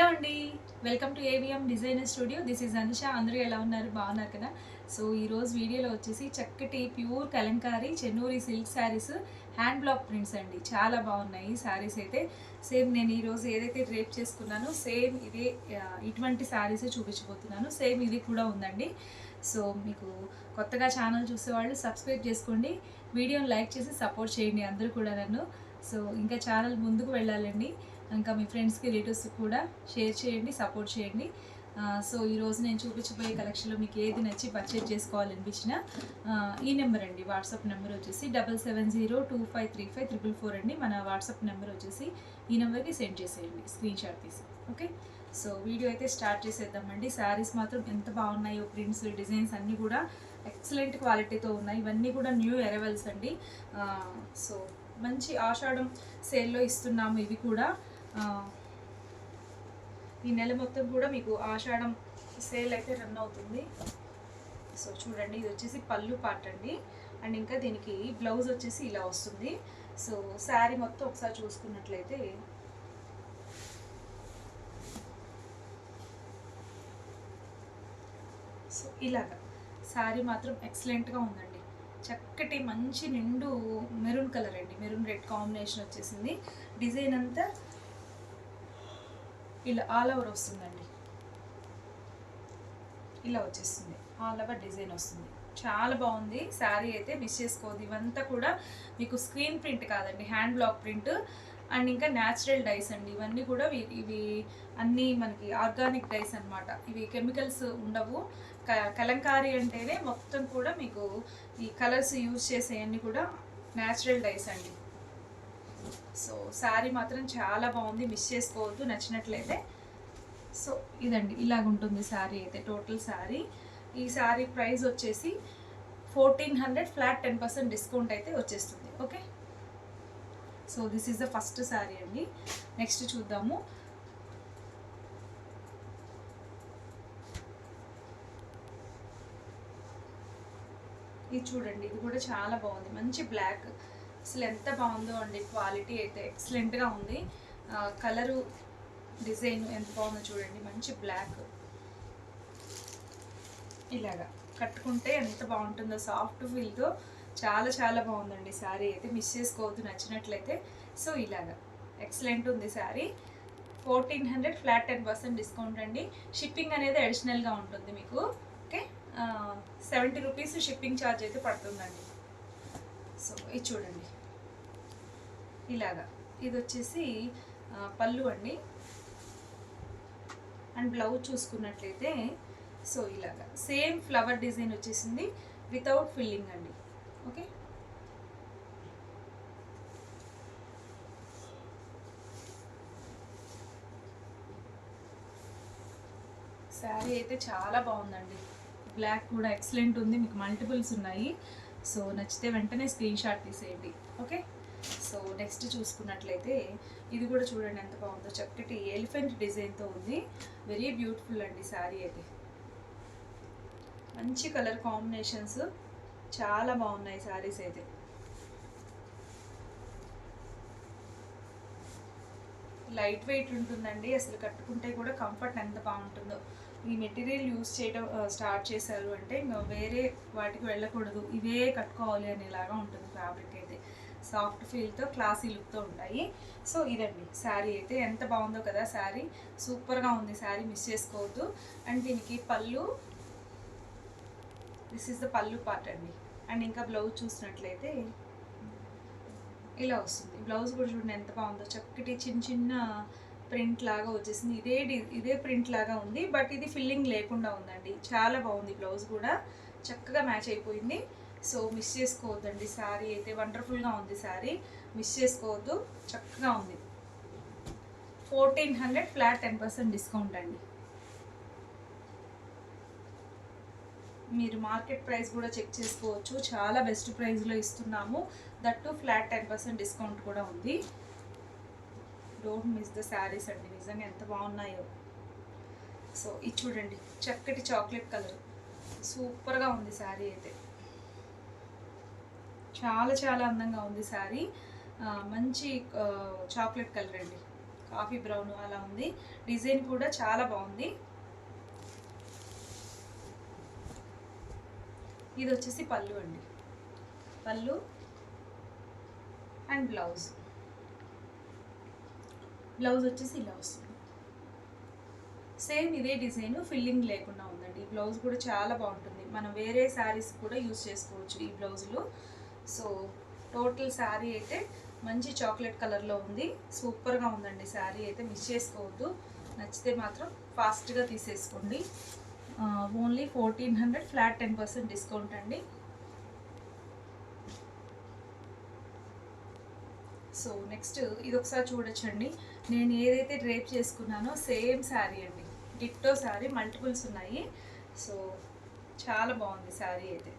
అండి. Welcome to AVM designer studio. This is Anisha. అందరూ ఎలా ఉన్నారు? బాగున్నారు కదా? సో ఈరోజు వీడియోలో వచ్చేసి చక్కటి pure Kalamkari Chennuri silk saris hand block prints అండి. చాలా బాగున్నాయి శారీస్ అయితే. సేమ్ నేను ఈరోజు ఏదైతే డ్రేప్ చేసుకున్నానో సేమ్ ఇదే ఇటువంటి శారీస్ చూపించబోతున్నాను. సేమ్ ఇది కూడా ఉందండి. సో మీకు కొత్తగా ఛానల్ చూసేవాళ్ళు సబ్స్క్రైబ్ చేసుకోండి, వీడియోని లైక్ చేసి సపోర్ట్ చేయండి అందరూ కూడా నన్ను. సో ఇంకా ఛానల్ ముందుకు వెళ్ళాలండి. ఇంకా మీ ఫ్రెండ్స్కి రిలేటివ్స్కి కూడా షేర్ చేయండి, సపోర్ట్ చేయండి. సో ఈరోజు నేను చూపించబోయే కలెక్షన్లో మీకు ఏది నచ్చి పర్చేజ్ చేసుకోవాలనిపించిన ఈ నెంబర్ అండి. వాట్సాప్ నెంబర్ వచ్చేసి 7702535444 అండి. మన వాట్సాప్ నెంబర్ వచ్చేసి ఈ నెంబర్కి సెండ్ చేసేయండి స్క్రీన్ షాట్ తీసి. ఓకే, సో వీడియో అయితే స్టార్ట్ చేసేద్దామండి. శారీస్ మాత్రం ఎంత బాగున్నాయో, ప్రింట్స్ డిజైన్స్ అన్నీ కూడా ఎక్సలెంట్ క్వాలిటీతో ఉన్నాయి. ఇవన్నీ కూడా న్యూ అరైవల్స్ అండి. సో మంచి ఆషాఢం సేల్లో ఇస్తున్నాము. ఇవి కూడా ఈ నెల మొత్తం కూడా మీకు ఆషాఢం సేల్ అయితే రన్ అవుతుంది. సో చూడండి, ఇది వచ్చేసి పళ్ళు పార్ట్ అండి. అండ్ ఇంకా దీనికి బ్లౌజ్ వచ్చేసి ఇలా వస్తుంది. సో శారీ మొత్తం ఒకసారి చూసుకున్నట్లయితే సో ఇలాగా శారీ మాత్రం ఎక్సలెంట్గా ఉందండి. చక్కటి మంచి నిండు మెరూన్ కలర్ అండి, మెరూన్ రెడ్ కాంబినేషన్ వచ్చేసింది. డిజైన్ అంతా ఇలా ఆల్ ఓవర్ వస్తుందండి. ఇలా వచ్చేస్తుంది, ఆల్ ఓవర్ డిజైన్ వస్తుంది. చాలా బాగుంది శారీ అయితే, మిస్ చేసుకోవద్దు. ఇవంతా కూడా మీకు స్క్రీన్ ప్రింట్ కాదండి, హ్యాండ్ బ్లాక్ ప్రింట్. అండ్ ఇంకా న్యాచురల్ డైస్ అండి. ఇవన్నీ కూడా ఇవి అన్నీ మనకి ఆర్గానిక్ డైస్ అనమాట. ఇవి కెమికల్స్ ఉండవు. కలంకారీ అంటేనే మొత్తం కూడా మీకు ఈ కలర్స్ యూజ్ చేసేవన్నీ కూడా న్యాచురల్ డైస్ అండి. సో శారీ మాత్రం చాలా బాగుంది, మిస్ చేసుకోవద్దు నచ్చినట్లయితే. సో ఇదండి, ఇలాగుంటుంది శారీ అయితే. టోటల్ శారీ, ఈ శారీ ప్రైస్ వచ్చేసి 1400, ఫ్లాట్ 10% డిస్కౌంట్ అయితే వచ్చేస్తుంది. Okay, so this is the first sari అండి. నెక్స్ట్ చూద్దాము. ఇది చూడండి, ఇది కూడా చాలా బాగుంది. మంచి బ్లాక్, అసలు ఎంత బాగుందో అండి. క్వాలిటీ అయితే ఎక్సలెంట్గా ఉంది. కలరు డిజైన్ ఎంత బాగుందో చూడండి. మంచి బ్లాక్, ఇలాగా కట్టుకుంటే ఎంత బాగుంటుందో, సాఫ్ట్ ఫీల్తో చాలా చాలా బాగుందండి శారీ అయితే. మిస్ చేసుకోవద్దు నచ్చినట్లయితే. సో ఇలాగా ఎక్సలెంట్ ఉంది శారీ. 1400, ఫ్లాట్ 10% డిస్కౌంట్ అండి. షిప్పింగ్ అనేది అడిషనల్గా ఉంటుంది మీకు. ఓకే, 70 రూపీస్ షిప్పింగ్ ఛార్జ్ అయితే పడుతుందండి. సో ఇది చూడండి, ఇలాగా. ఇది వచ్చేసి పళ్ళు అండి. అండ్ బ్లౌజ్ చూసుకున్నట్లయితే సో ఇలాగా సేమ్ ఫ్లవర్ డిజైన్ వచ్చేసింది, వితౌట్ ఫిల్లింగ్ అండి. ఓకే, శారీ అయితే చాలా బాగుందండి. బ్లాక్ కూడా ఎక్సలెంట్ ఉంది, మీకు మల్టిపుల్స్ ఉన్నాయి. సో నచ్చితే వెంటనే స్క్రీన్ షాట్ తీసేయండి. ఓకే, సో నెక్స్ట్ చూసుకున్నట్లయితే ఇది కూడా చూడండి ఎంత బాగుందో. చక్కటి ఎలిఫెంట్ డిజైన్తో ఉంది. వెరీ బ్యూటిఫుల్ అండి శారీ అయితే. మంచి కలర్ కాంబినేషన్స్, చాలా బాగున్నాయి శారీస్ అయితే. లైట్ వెయిట్ ఉంటుందండి, అసలు కట్టుకుంటే కూడా కంఫర్ట్ ఎంత బాగుంటుందో. ఈ మెటీరియల్ యూస్ చేయడం స్టార్ట్ చేశారు అంటే ఇంకా వేరే వాటికి వెళ్ళకూడదు, ఇవే కట్టుకోవాలి అనేలాగా ఉంటుంది. ఫ్యాబ్రిక్ అయితే సాఫ్ట్ ఫీల్తో క్లాసీ లుక్తో ఉంటాయి. సో ఇదండి శారీ అయితే, ఎంత బాగుందో కదా శారీ. సూపర్గా ఉంది శారీ, మిస్ చేసుకోవద్దు. అండ్ దీనికి పళ్ళు, దిస్ ఈస్ ద పళ్ళు పార్ట్ అండి. అండ్ ఇంకా బ్లౌజ్ చూసినట్లయితే ఇలా వస్తుంది. బ్లౌజ్ కూడా చూడండి ఎంత బాగుందో. చక్కటి చిన్న చిన్న ప్రింట్ లాగా వచ్చేసింది. ఇదే ప్రింట్ లాగా ఉంది, బట్ ఇది ఫిల్లింగ్ లేకుండా ఉందండి. చాలా బాగుంది. బ్లౌజ్ కూడా చక్కగా మ్యాచ్ అయిపోయింది. సో మిస్ చేసుకోవద్దండి శారీ అయితే. వండర్ఫుల్గా ఉంది శారీ, మిస్ చేసుకోవద్దు. చక్కగా ఉంది. 1400, ఫ్లాట్ 10% డిస్కౌంట్ అండి. మీరు మార్కెట్ ప్రైస్ కూడా చెక్ చేసుకోవచ్చు, చాలా బెస్ట్ ప్రైస్లో ఇస్తున్నాము. దట్టు ఫ్లాట్ 10% డిస్కౌంట్ కూడా ఉంది. డోంట్ మిస్ ద శారీస్ అండి, నిజంగా ఎంత బాగున్నాయో. సో ఇది చూడండి, చక్కటి చాక్లెట్ కలర్, సూపర్గా ఉంది శారీ అయితే. చాలా చాలా అందంగా ఉంది శారీ. మంచి చాక్లెట్ కలర్ అండి, కాఫీ బ్రౌన్ అలా ఉంది. డిజైన్ కూడా చాలా బాగుంది. ఇది వచ్చేసి పళ్ళు అండి, పళ్ళు అండ్ బ్లౌజ్. బ్లౌజ్ వచ్చేసి ఇలా వస్తుంది. సేమ్ ఇదే డిజైన్, ఫిల్లింగ్ లేకుండా ఉందండి. ఈ బ్లౌజ్ కూడా చాలా బాగుంటుంది. మనం వేరే శారీస్ కూడా యూజ్ చేసుకోవచ్చు ఈ బ్లౌజులు. సో టోటల్ శారీ అయితే మంచి చాక్లెట్ కలర్లో ఉంది. సూపర్గా ఉందండి శారీ అయితే, మిస్ చేసుకోవద్దు. నచ్చితే మాత్రం ఫాస్ట్గా తీసేసుకోండి. ఓన్లీ 1400, ఫ్లాట్ 10% డిస్కౌంట్ అండి. సో నెక్స్ట్ ఇది ఒకసారి చూడొచ్చండి. నేను ఏదైతే డ్రేప్ చేసుకున్నానో సేమ్ శారీ అండి, డిట్టో శారీ, మల్టిపుల్స్ ఉన్నాయి. సో చాలా బాగుంది శారీ అయితే.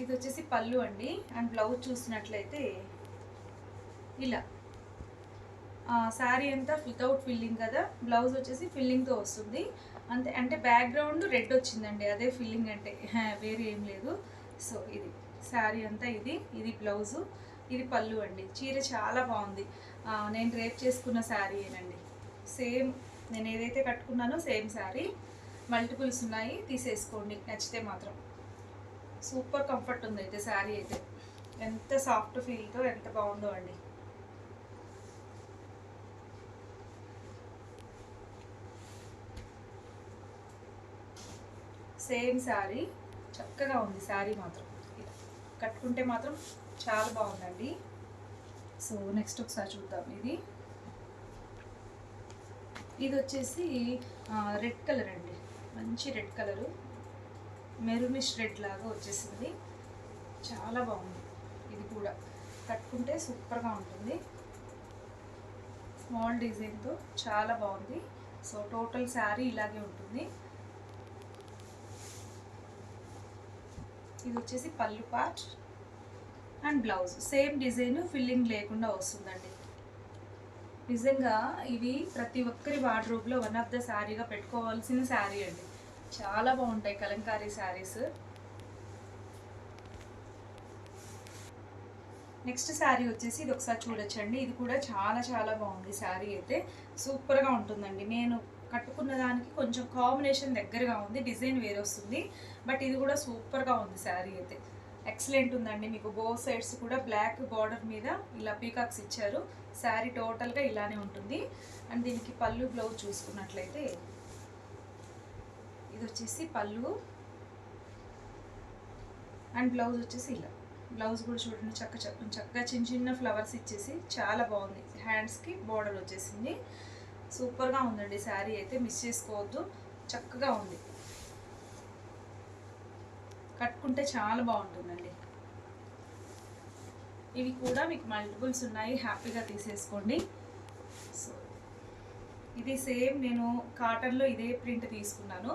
ఇది వచ్చేసి పళ్ళు అండి. అండ్ బ్లౌజ్ చూసినట్లయితే ఇలా శారీ అంతా వితౌట్ ఫిల్లింగ్ కదా, బ్లౌజ్ వచ్చేసి ఫిల్లింగ్తో వస్తుంది అంతే. అంటే బ్యాక్గ్రౌండ్ రెడ్ వచ్చిందండి, అదే ఫిల్లింగ్ అంటే, వేరే ఏం లేదు. సో ఇది శారీ అంతా, ఇది బ్లౌజు, ఇది పళ్ళు అండి. చీర చాలా బాగుంది. నేను డ్రేప్ చేసుకున్న శారీ ఏనండి. సేమ్ నేను ఏదైతే కట్టుకున్నానో సేమ్ శారీ. మల్టిపుల్స్ ఉన్నాయి, తీసేసుకోండి నచ్చితే మాత్రం. సూపర్ కంఫర్ట్ ఉంది అయితే శారీ అయితే. ఎంత సాఫ్ట్ ఫీల్తో ఎంత బాగుందో అండి. సేమ్ శారీ, చక్కగా ఉంది శారీ మాత్రం. కట్టుకుంటే మాత్రం చాలా బాగుందండి. సో నెక్స్ట్ ఒకసారి చూద్దాం. ఇది వచ్చేసి రెడ్ కలర్ అండి, మంచి రెడ్ కలరు, మెరూనిష్ రెడ్ లాగా వచ్చేసింది. చాలా బాగుంది. ఇది కూడా కట్టుకుంటే సూపర్గా ఉంటుంది. స్మాల్ డిజైన్తో చాలా బాగుంది. సో టోటల్ శారీ ఇలాగే ఉంటుంది. ఇది వచ్చేసి పళ్ళు part and blouse. Same design, filling లేకుండా వస్తుందండి. నిజంగా ఇవి ప్రతి ఒక్కరి వార్డ్రోబ్లో వన్ ఆఫ్ ద శారీగా పెట్టుకోవాల్సిన శారీ అండి. చాలా బాగుంటాయి కలంకారీ శారీస్. నెక్స్ట్ శారీ వచ్చేసి ఇది ఒకసారి చూడొచ్చండి. ఇది కూడా చాలా చాలా బాగుంది శారీ అయితే, సూపర్గా ఉంటుందండి. నేను కట్టుకున్న దానికి కొంచెం కాంబినేషన్ దగ్గరగా ఉంది, డిజైన్ వేరే వస్తుంది, బట్ ఇది కూడా సూపర్గా ఉంది శారీ అయితే. ఎక్సలెంట్ ఉందండి. మీకు బోత్ సైడ్స్ కూడా బ్లాక్ బార్డర్ మీద ఇలా పీకాక్స్ ఇచ్చారు. శారీ టోటల్గా ఇలానే ఉంటుంది. అండ్ దీనికి పళ్ళు బ్లౌజ్ చూసుకున్నట్లయితే ఇది వచ్చేసి పళ్ళు అండ్ బ్లౌజ్ వచ్చేసి ఇలా. బ్లౌజ్ కూడా చూడండి, చక్కగా చిన్న చిన్న ఫ్లవర్స్ ఇచ్చేసి చాలా బాగుంది. హ్యాండ్స్కి బార్డర్ వచ్చేసింది. సూపర్గా ఉందండి శారీ అయితే, మిస్ చేసుకోవద్దు. చక్కగా ఉంది, కట్టుకుంటే చాలా బాగుంటుందండి. ఇవి కూడా మీకు మల్టిపుల్స్ ఉన్నాయి, హ్యాపీగా తీసేసుకోండి. సో ఇది సేమ్ నేను కాటన్లో ఇదే ప్రింట్ తీసుకున్నాను.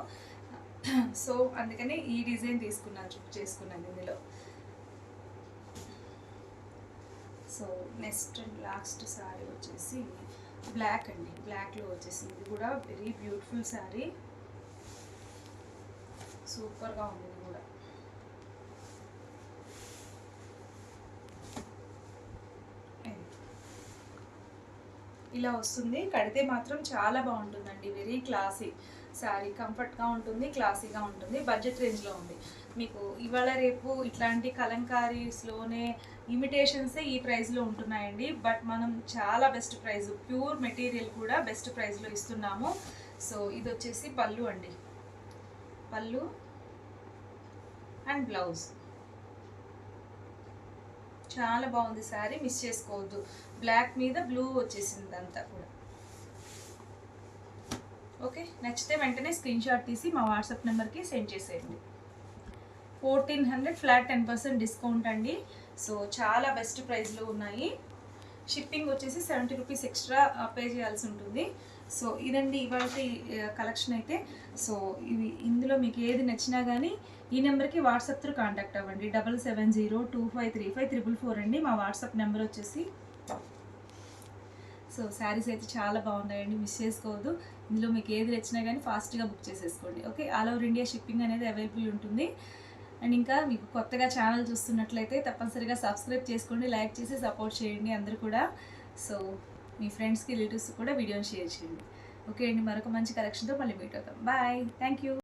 సో అందుకని ఈ డిజైన్ తీసుకున్నాను, చేసుకున్నాను ఇందులో. So next and last sari వచ్చేసి బ్లాక్ అండి, బ్లాక్లో వచ్చేసి ఇది కూడా వెరీ బ్యూటిఫుల్ శారీ. సూపర్గా ఉంది ఇది కూడా. ఇలా వస్తుంది. కడితే మాత్రం చాలా బాగుంటుందండి. వెరీ క్లాసీ శారీ, కంఫర్ట్గా ఉంటుంది, క్లాసీగా ఉంటుంది. బడ్జెట్ రేంజ్లో ఉంది. మీకు ఇవాళ రేపు ఇట్లాంటి కలంకారీస్లోనే ఇమిటేషన్సే ఈ ప్రైస్లో ఉంటున్నాయండి. బట్ మనం చాలా బెస్ట్ ప్రైస్, ప్యూర్ మెటీరియల్ కూడా బెస్ట్ ప్రైస్లో ఇస్తున్నాము. సో ఇది వచ్చేసి పళ్ళు అండి, పళ్ళు అండ్ బ్లౌజ్. చాలా బాగుంది శారీ, మిస్ చేసుకోవద్దు. బ్లాక్ మీద బ్లూ వచ్చేసింది అంతా కూడా. ఓకే, నచ్చితే వెంటనే స్క్రీన్ షాట్ తీసి మా వాట్సాప్ నెంబర్కి సెండ్ చేసేయండి. 1400, ఫ్లాట్ 10% డిస్కౌంట్ అండి. సో చాలా బెస్ట్ ప్రైస్లో ఉన్నాయి. షిప్పింగ్ వచ్చేసి 70 రూపీస్ ఎక్స్ట్రా పే చేయాల్సి ఉంటుంది. సో ఇదండి ఇవాళ కలెక్షన్ అయితే. సో ఇవి ఇందులో మీకు ఏది నచ్చినా కానీ ఈ నెంబర్కి వాట్సాప్ త్రూ కాంటాక్ట్ అవ్వండి. 7702535444 అండి మా వాట్సాప్ నెంబర్ వచ్చేసి. సో శారీస్ అయితే చాలా బాగున్నాయండి, మిస్ చేసుకోవద్దు. ఇందులో మీకు ఏది నచ్చినా కానీ ఫాస్ట్గా బుక్ చేసేసుకోండి. Okay, all over India shipping అనేది అవైలబుల్ ఉంటుంది. అండ్ ఇంకా మీకు కొత్తగా ఛానల్ చూస్తున్నట్లయితే తప్పనిసరిగా సబ్స్క్రైబ్ చేసుకోండి, లైక్ చేసి సపోర్ట్ చేయండి అందరూ కూడా. సో మీ ఫ్రెండ్స్కి రిలేటివ్స్ కూడా వీడియోని షేర్ చేయండి. ఓకే అండి, మరొక మంచి కలెక్షన్తో మళ్ళీ మీట్ అవుతాం. Bye, thank you.